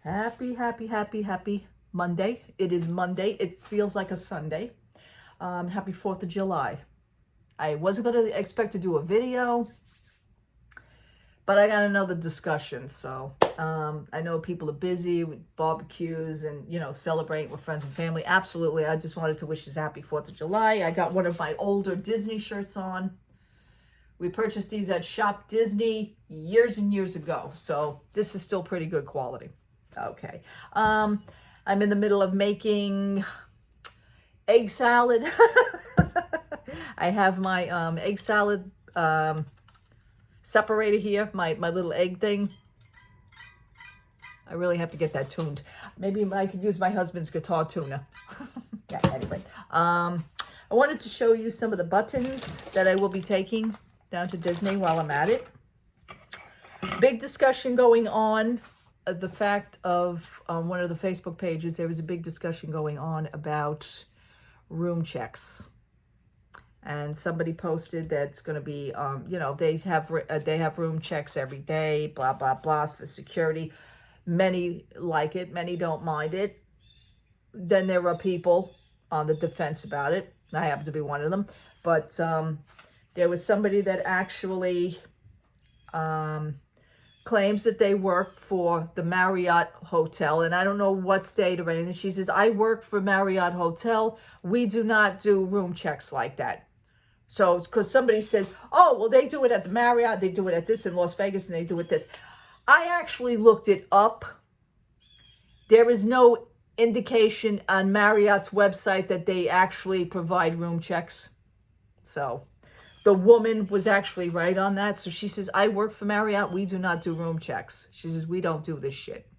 Happy Monday. It is Monday. It feels like a Sunday. Happy 4th of July. I wasn't going to expect to do a video, but I got another discussion. So I know people are busy with barbecues and, celebrating with friends and family. Absolutely. I just wanted to wish us happy 4th of July. I got one of my older Disney shirts on. We purchased these at Shop Disney years and years ago. So this is still pretty good quality. Okay. I'm in the middle of making egg salad. I have my egg salad separator here, my little egg thing. I really have to get that tuned. Maybe I could use my husband's guitar tuner. Yeah, anyway. I wanted to show you some of the buttons that I will be taking down to Disney while I'm at it. Big discussion going on. The fact of one of the Facebook pages, there was a big discussion going on about room checks, and somebody posted that's going to be, they have room checks every day, blah blah blah, for security. Many like it, many don't mind it. Then there are people on the defense about it. I happen to be one of them, but there was somebody that actually claims that they work for the Marriott Hotel, and I don't know what state or anything. She says, I work for Marriott Hotel. We do not do room checks like that. So, because somebody says, oh, well, they do it at the Marriott, they do it at this in Las Vegas, and they do it this. I actually looked it up. There is no indication on Marriott's website that they actually provide room checks. So the woman was actually right on that. So she says, I work for Marriott. We do not do room checks. She says, we don't do this shit.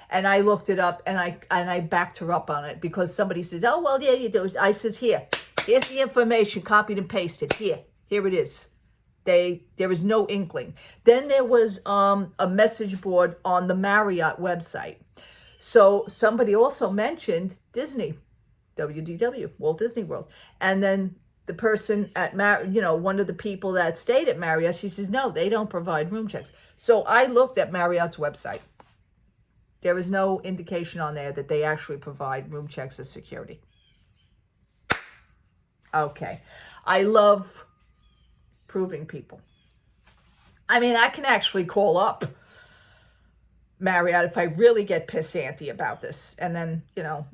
And I looked it up, and I backed her up on it, because somebody says, oh, well, yeah, you do. I says, here's the information, copied and pasted. Here it is. There is no inkling. Then there was a message board on the Marriott website. So somebody also mentioned Disney, WDW, Walt Disney World. And then the person at one of the people that stayed at Marriott, she says, no, they don't provide room checks. So I looked at Marriott's website. There is no indication on there that they actually provide room checks as security. Okay. I love proving people. I mean, I can actually call up Marriott if I really get pissed-anty about this, and then,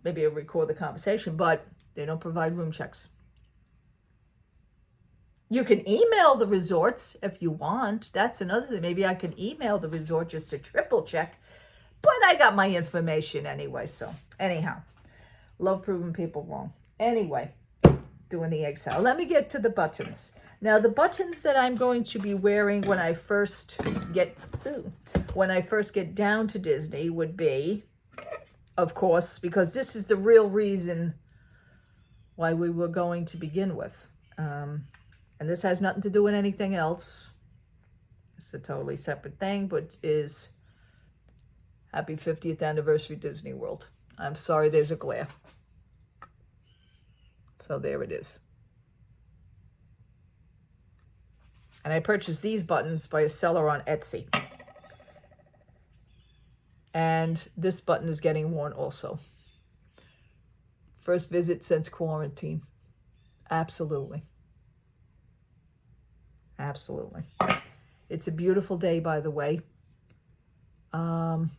maybe I'll record the conversation, but they don't provide room checks. You can email the resorts if you want. That's another thing. Maybe I can email the resort just to triple check, but I got my information anyway. So anyhow, love proving people wrong. Anyway, doing the egg salad. Let me get to the buttons. Now, the buttons that I'm going to be wearing when I first get down to Disney would be, of course, because this is the real reason why we were going to begin with. And this has nothing to do with anything else. It's a totally separate thing, but is happy 50th anniversary Disney World. I'm sorry, there's a glare. So there it is. And I purchased these buttons by a seller on Etsy. And this button is getting worn also. First visit since quarantine. Absolutely. Absolutely. It's a beautiful day, by the way. The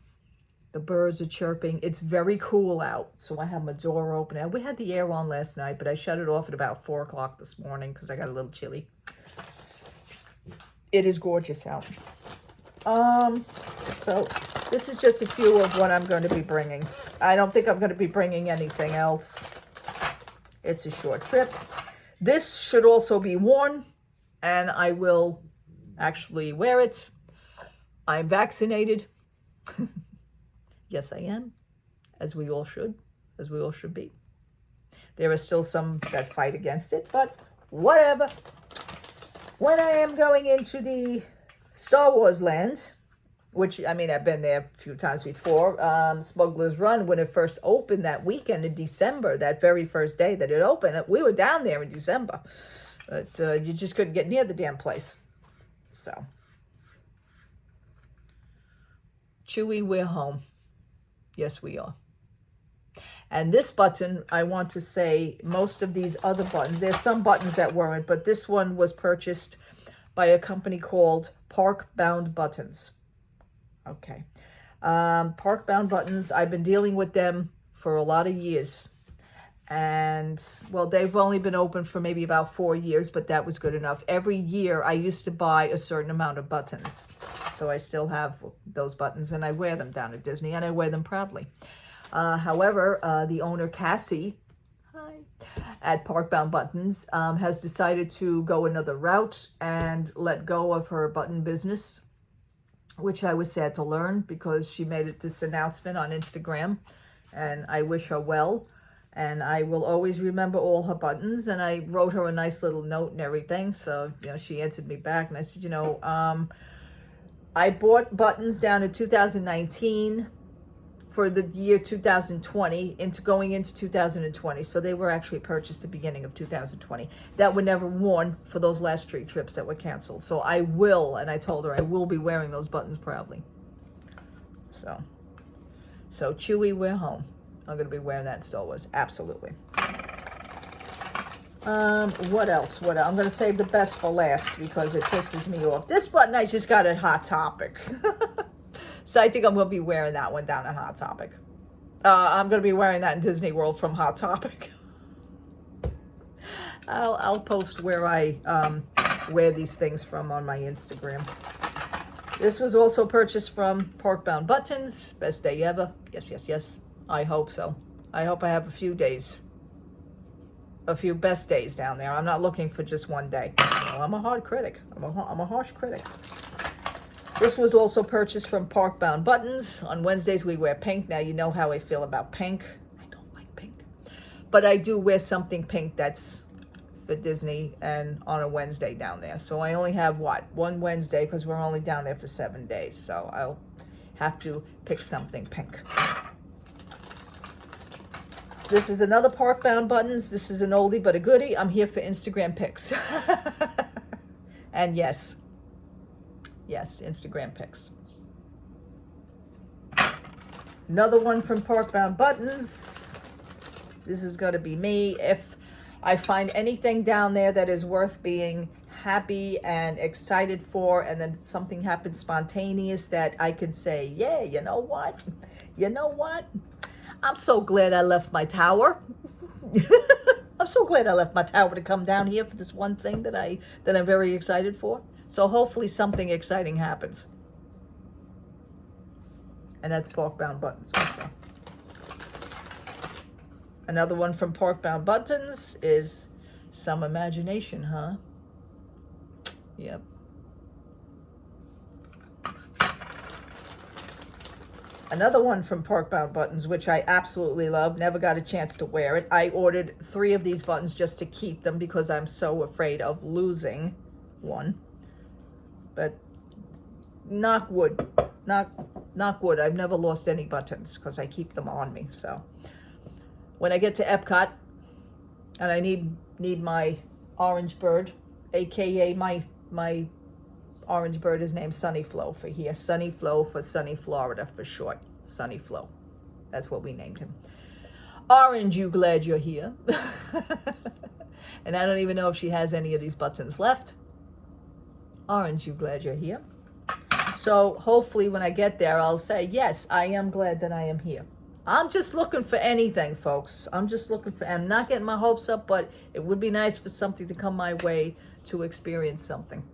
birds are chirping. It's very cool out, so I have my door open. We had the air on last night, but I shut it off at about 4 o'clock this morning because I got a little chilly. It is gorgeous out. So this is just a few of what I'm going to be bringing. I don't think I'm going to be bringing anything else. It's a short trip. This should also be worn, and I will actually wear it. I'm vaccinated. Yes, I am, as we all should be. There are still some that fight against it, but whatever. When I am going into the Star Wars land, which, I mean, I've been there a few times before, Smuggler's Run, when it first opened that weekend in December, that very first day that it opened, we were down there in December, but you just couldn't get near the damn place. So Chewy, we're home. Yes, we are. And this button, I want to say, most of these other buttons, there's some buttons that weren't, but this one was purchased by a company called Park Bound Buttons. Okay. Park Bound Buttons, I've been dealing with them for a lot of years. And, well, they've only been open for maybe about 4 years, but that was good enough. Every year, I used to buy a certain amount of buttons. So I still have those buttons, and I wear them down at Disney, and I wear them proudly. However, the owner, Cassie, hi, at Park Bound Buttons, has decided to go another route and let go of her button business, which I was sad to learn because she made this announcement on Instagram, and I wish her well. And I will always remember all her buttons. And I wrote her a nice little note and everything. So, she answered me back. And I said, I bought buttons down in 2019 for the year 2020 going into 2020. So they were actually purchased the beginning of 2020. That were never worn for those last 3 trips that were canceled. So I will, and I told her I will be wearing those buttons proudly. So Chewy, we're home. I'm going to be wearing that in Star Wars. Absolutely. What else? I'm going to save the best for last because it pisses me off. This button I just got at Hot Topic. So I think I'm going to be wearing that one down at Hot Topic. I'm going to be wearing that in Disney World from Hot Topic. I'll post where I wear these things from on my Instagram. This was also purchased from Park Bound Buttons. Best day ever. Yes, yes, yes. I hope so. I hope I have a few best days down there. I'm not looking for just one day. I'm a hard critic. I'm a harsh critic. This was also purchased from Park Bound Buttons. On Wednesdays, we wear pink. Now, you know how I feel about pink. I don't like pink. But I do wear something pink that's for Disney and on a Wednesday down there. So I only have, one Wednesday because we're only down there for 7 days. So I'll have to pick something pink. This is another Park Bound Buttons. This is an oldie but a goodie. I'm here for Instagram pics. And yes, Instagram pics. Another one from Park Bound Buttons. This is going to be me. If I find anything down there that is worth being happy and excited for, and then something happens spontaneous that I can say, yeah, you know what? I'm so glad I left my tower. I'm so glad I left my tower to come down here for this one thing that I'm very excited for. So hopefully something exciting happens. And that's Park Bound Buttons also. Another one from Park Bound Buttons is some imagination, huh? Yep. Another one from Park Bound Buttons, which I absolutely love. Never got a chance to wear it. I ordered 3 of these buttons just to keep them because I'm so afraid of losing one. But knock wood. Knock wood. I've never lost any buttons because I keep them on me. So when I get to Epcot and I need my orange bird, aka my orange bird is named Sunny Flo for here. Sunny Flo for Sunny Florida for short. Sunny Flo. That's what we named him. Orange, you glad you're here? And I don't even know if she has any of these buttons left. Orange, you glad you're here? So hopefully when I get there, I'll say, yes, I am glad that I am here. I'm just looking for anything, folks. I'm not getting my hopes up, but it would be nice for something to come my way to experience something.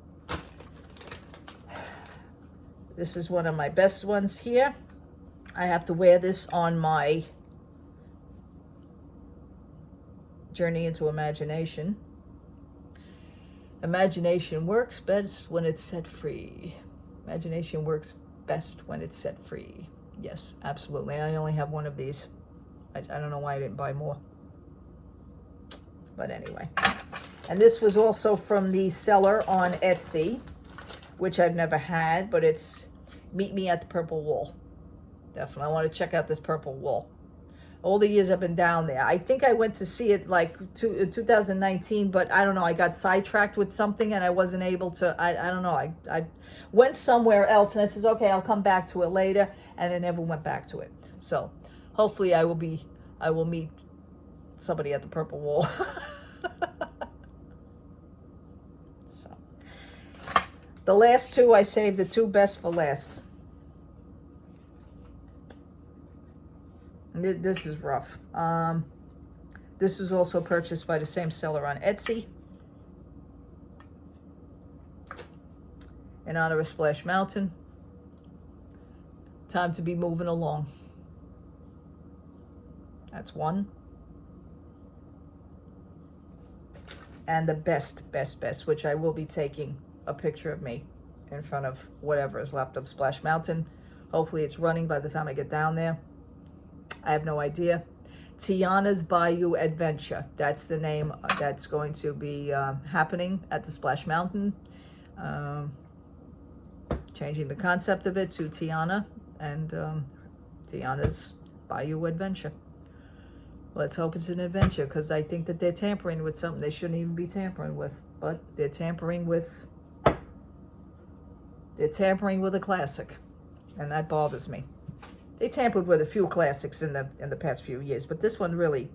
This is one of my best ones here. I have to wear this on my journey into imagination. Imagination works best when it's set free. Imagination works best when it's set free. Yes, absolutely. I only have one of these. I don't know why I didn't buy more. But anyway. And this was also from the seller on Etsy, which I've never had, but it's Meet Me at the Purple Wall. Definitely. I want to check out this purple wall. All the years I've been down there. I think I went to see it like 2019, but I don't know. I got sidetracked with something and I wasn't able to, I don't know. I went somewhere else and I said, okay, I'll come back to it later. and I never went back to it. So hopefully I will meet somebody at the Purple Wall. So the last two, I saved the two best for last. This is rough. This was also purchased by the same seller on Etsy in honor of Splash Mountain. Time to be moving along. That's one. And the best, which I will be taking a picture of me in front of whatever is left of Splash Mountain. Hopefully it's running by the time I get down there. I have no idea. Tiana's Bayou Adventure. That's the name that's going to be happening at the Splash Mountain. Changing the concept of it to Tiana and Tiana's Bayou Adventure. Let's hope it's an adventure, because I think that they're tampering with something they shouldn't even be tampering with. But they're tampering with a classic, and that bothers me. They tampered with a few classics in the past few years, but this one really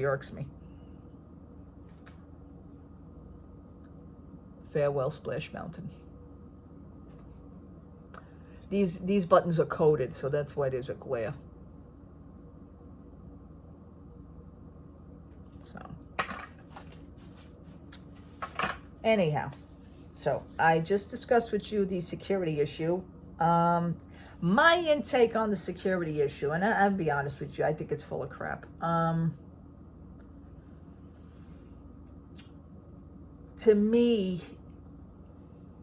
irks me. Farewell, Splash Mountain. These buttons are coded, so that's why there's a glare. So anyhow, so I just discussed with you the security issue. My intake on the security issue, and I'll be honest with you, I think it's full of crap. To me,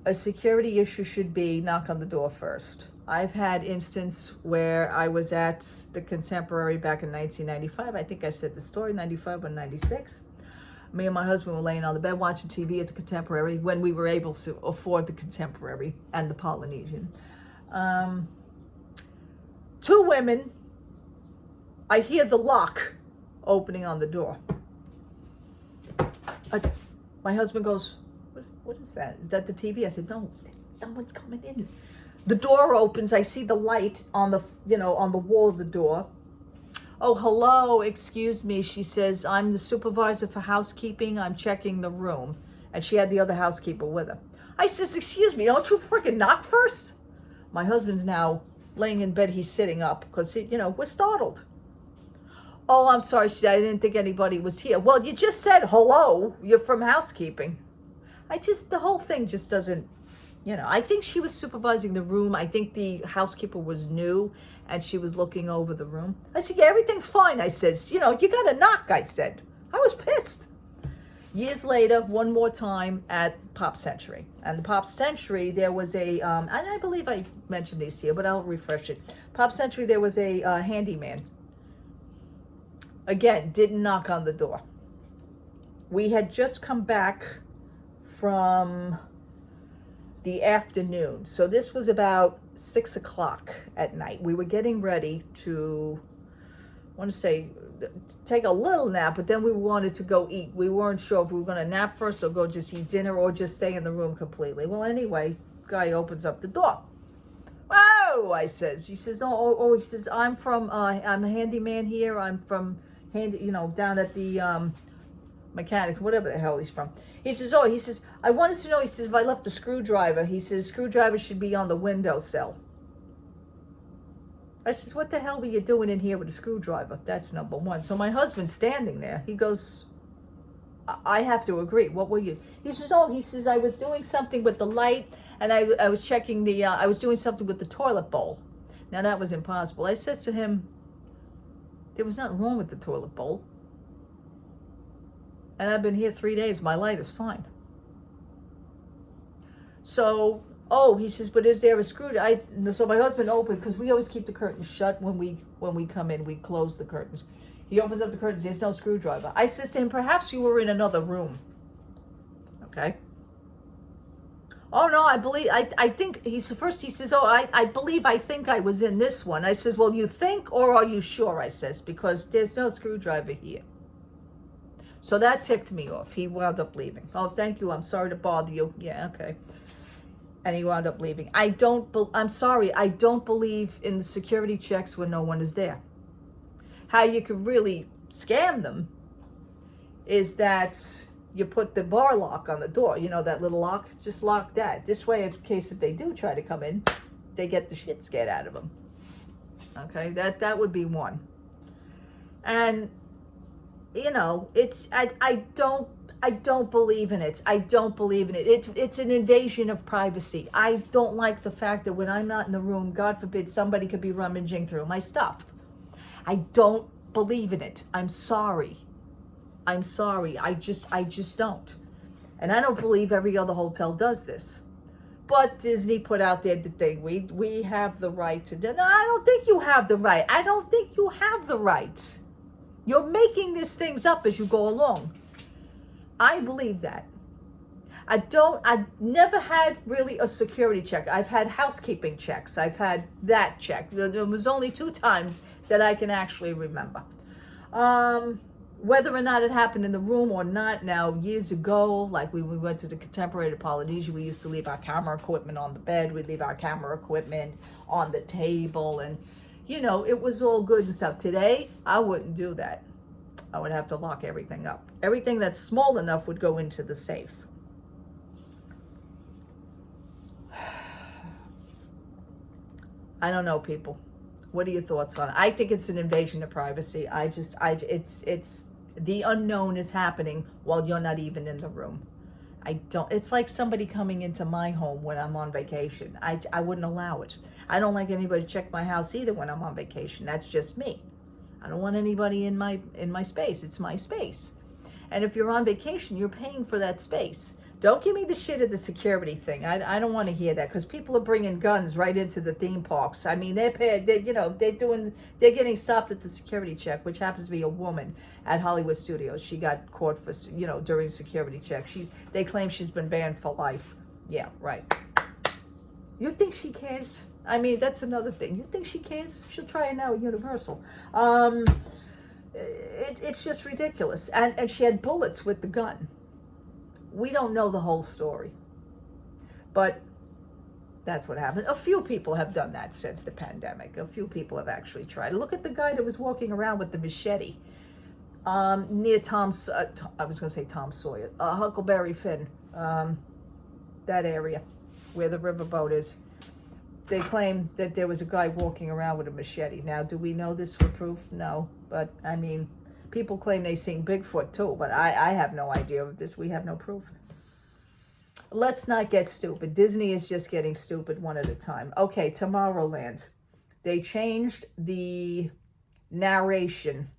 a security issue should be knock on the door first. I've had instance where I was at the Contemporary back in 1995. I think I said the story, 95 or 96. Me and my husband were laying on the bed watching TV at the Contemporary when we were able to afford the Contemporary and the Polynesian. Two women, I hear the lock opening on the door. My husband goes, what is that? Is that the TV? I said, no, someone's coming in. The door opens. I see the light on the, on the wall of the door. Oh, hello, excuse me. She says, I'm the supervisor for housekeeping. I'm checking the room. And she had the other housekeeper with her. I says, excuse me, don't you freaking knock first? My husband's now laying in bed. He's sitting up because, we're startled. Oh, I'm sorry. She said, I didn't think anybody was here. Well, you just said hello. You're from housekeeping. The whole thing just doesn't, I think she was supervising the room. I think the housekeeper was new and she was looking over the room. I said, yeah, everything's fine. I says, you got to knock, I said. I was pissed. Years later, one more time at Pop Century. And the Pop Century, there was a, and I believe I mentioned this here, but I'll refresh it. Pop Century, there was a handyman. Again, didn't knock on the door. We had just come back from the afternoon. So this was about 6 o'clock at night. We were getting ready to, take a little nap, but then we wanted to go eat. We weren't sure if we were going to nap first or go just eat dinner or just stay in the room completely. Well, anyway, guy opens up the door. Whoa, I says. He says, he says, I'm a handyman here. I'm from, down at the mechanic, whatever the hell he's from. He says, I wanted to know, he says, if I left a screwdriver, he says, screwdriver should be on the windowsill. I says, what the hell were you doing in here with a screwdriver? That's number one. So my husband's standing there. He goes, I have to agree. What were you? He says, I was doing something with the light, and I was checking I was doing something with the toilet bowl. Now that was impossible. I says to him, there was nothing wrong with the toilet bowl. And I've been here 3 days. My light is fine. So, he says, but is there a screwdriver? So my husband opened, because we always keep the curtains shut when we come in. We close the curtains. He opens up the curtains. There's no screwdriver. I says to him, perhaps you were in another room. Okay. Oh, no, I think, he says, I think I was in this one. I says, well, you think, or are you sure? I says, because there's no screwdriver here. So that ticked me off. He wound up leaving. Oh, thank you. I'm sorry to bother you. Yeah, okay. and he wound up leaving. I'm sorry, I don't believe in the security checks when no one is there. How you could really scam them is that you put the bar lock on the door, that little lock, just lock that. This way, in case if they do try to come in, they get the shit scared out of them. Okay, that would be one. And I don't believe in it. I don't believe in it. It's an invasion of privacy. I don't like the fact that when I'm not in the room, God forbid, somebody could be rummaging through my stuff. I don't believe in it. I'm sorry. I just don't. And I don't believe every other hotel does this. But Disney put out there the thing. We have the right to do. No, I don't think you have the right. I don't think you have the right. You're making these things up as you go along. I believe that. I've never had really a security check. I've had housekeeping checks. I've had that check. There was only 2 times that I can actually remember. Whether or not it happened in the room or not now, years ago, like we went to the Contemporary of Polynesia, we used to leave our camera equipment on the bed. We'd leave our camera equipment on the table. And, it was all good and stuff. Today, I wouldn't do that. I would have to lock everything up. Everything that's small enough would go into the safe. I don't know, people. What are your thoughts on it? I think it's an invasion of privacy. It's the unknown is happening while you're not even in the room. It's like somebody coming into my home when I'm on vacation. I wouldn't allow it. I don't like anybody to check my house either when I'm on vacation. That's just me. I don't want anybody in my space. It's my space. And if you're on vacation, you're paying for that space. Don't give me the shit of the security thing. I don't want to hear that, because people are bringing guns right into the theme parks. I mean, they're getting stopped at the security check, which happens to be a woman at Hollywood Studios. She got caught for, during security check. They claim she's been banned for life. Yeah, right. You think she cares? I mean, that's another thing. You think she cares? She'll try it now at Universal. It's just ridiculous. And she had bullets with the gun. We don't know the whole story. But that's what happened. A few people have done that since the pandemic. A few people have actually tried. Look at the guy that was walking around with the machete near Tom Sawyer, Huckleberry Finn, that area where the riverboat is. They claim that there was a guy walking around with a machete. Now, do we know this for proof? No. But, I mean, people claim they seen Bigfoot too, but I have no idea of this. We have no proof. Let's not get stupid. Disney is just getting stupid one at a time. Okay, Tomorrowland. They changed the narration.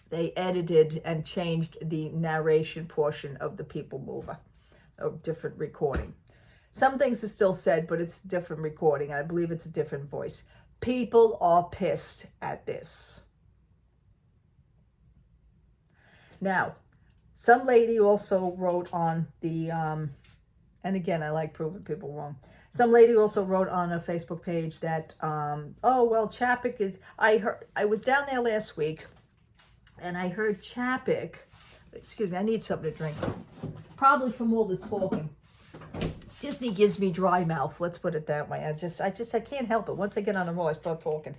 They edited and changed the narration portion of the People Mover, a different recording. Some things are still said, but it's a different recording. I believe it's a different voice. People are pissed at this. Now, some lady also wrote on the, and again, I like proving people wrong. Some lady also wrote on a Facebook page that, Chapek is, I was down there last week, and I heard Chapek, excuse me, I need something to drink. Probably from all this talking. Disney gives me dry mouth. Let's put it that way. I can't help it. Once I get on a roll, I start talking.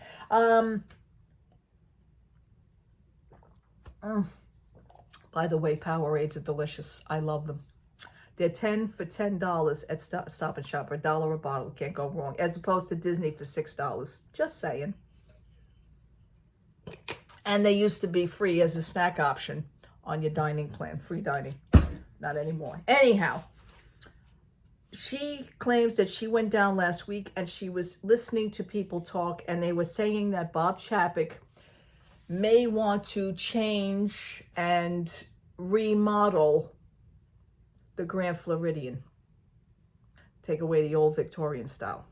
By the way, Powerades are delicious. I love them. They're 10 for $10 at Stop and Shop, $1 a bottle. Can't go wrong. As opposed to Disney for $6. Just saying. And they used to be free as a snack option on your dining plan. Free dining. Not anymore. Anyhow. She claims that she went down last week and she was listening to people talk, and they were saying that Bob Chapek may want to change and remodel the Grand Floridian. Take away the old Victorian style.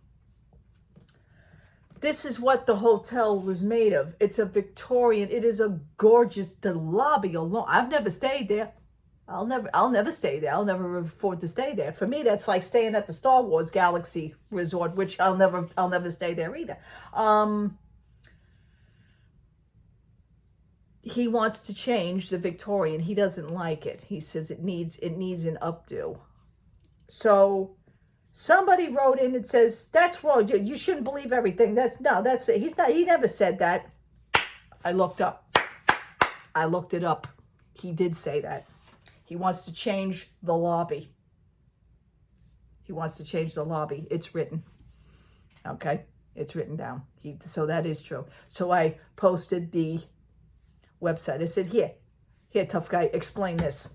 This is what the hotel was made of. It's a Victorian. It is a gorgeous, the lobby alone. I've never stayed there. I'll never stay there. I'll never afford to stay there. For me, that's like staying at the Star Wars Galaxy Resort, which I'll never stay there either. He wants to change the Victorian. He doesn't like it. He says it needs an updo. So Somebody wrote in and says, that's wrong. You shouldn't believe everything. That's it. He never said that. I looked it up. He did say that. He wants to change the lobby. It's written. Okay. It's written down. So that is true. So I posted the website. I said, here, tough guy, explain this.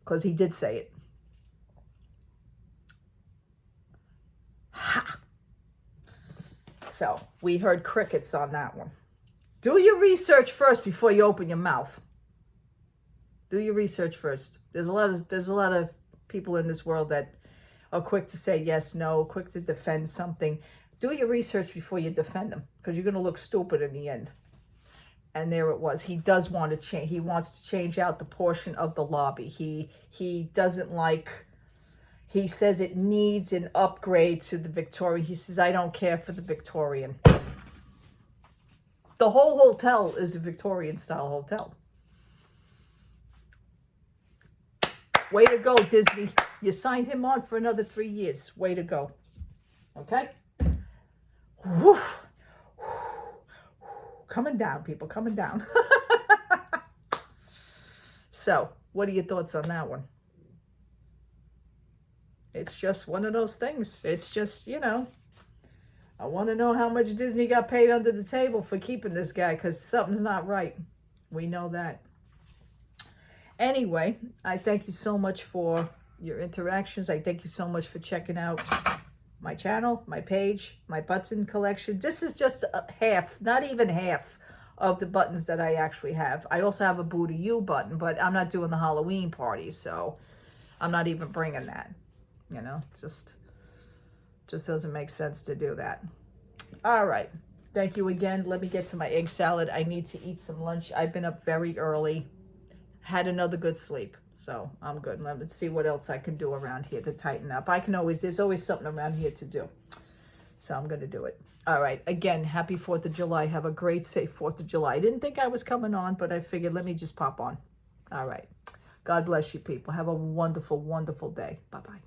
Because he did say it. Ha! So we heard crickets on that one. Do your research first before you open your mouth. Do your research first. There's a lot of people in this world that are quick to say yes, no, quick to defend something. Do your research before you defend them, because you're going to look stupid in the end. And there it was. He does want to change. He wants to change out the portion of the lobby. He doesn't like. He says it needs an upgrade to the Victorian. He says, I don't care for the Victorian. The whole hotel is a Victorian style hotel. Way to go, Disney. You signed him on for another 3 years. Way to go. Okay? Whew. Coming down, people. Coming down. So, what are your thoughts on that one? It's just one of those things. It's just, I want to know how much Disney got paid under the table for keeping this guy, because something's not right. We know that. Anyway, I thank you so much for your interactions. I thank you so much for checking out my channel, my page, my button collection. This is just half, not even half of the buttons that I actually have. I also have a Boo to You button, but I'm not doing the Halloween party, so I'm not even bringing that. Just doesn't make sense to do that. All right. Thank you again. Let me get to my egg salad. I need to eat some lunch. I've been up very early. Had another good sleep. So I'm good. Let me see what else I can do around here to tighten up. There's always something around here to do. So I'm going to do it. All right. Again, happy 4th of July. Have a great, safe 4th of July. I didn't think I was coming on, but I figured let me just pop on. All right. God bless you, people. Have a wonderful, wonderful day. Bye-bye.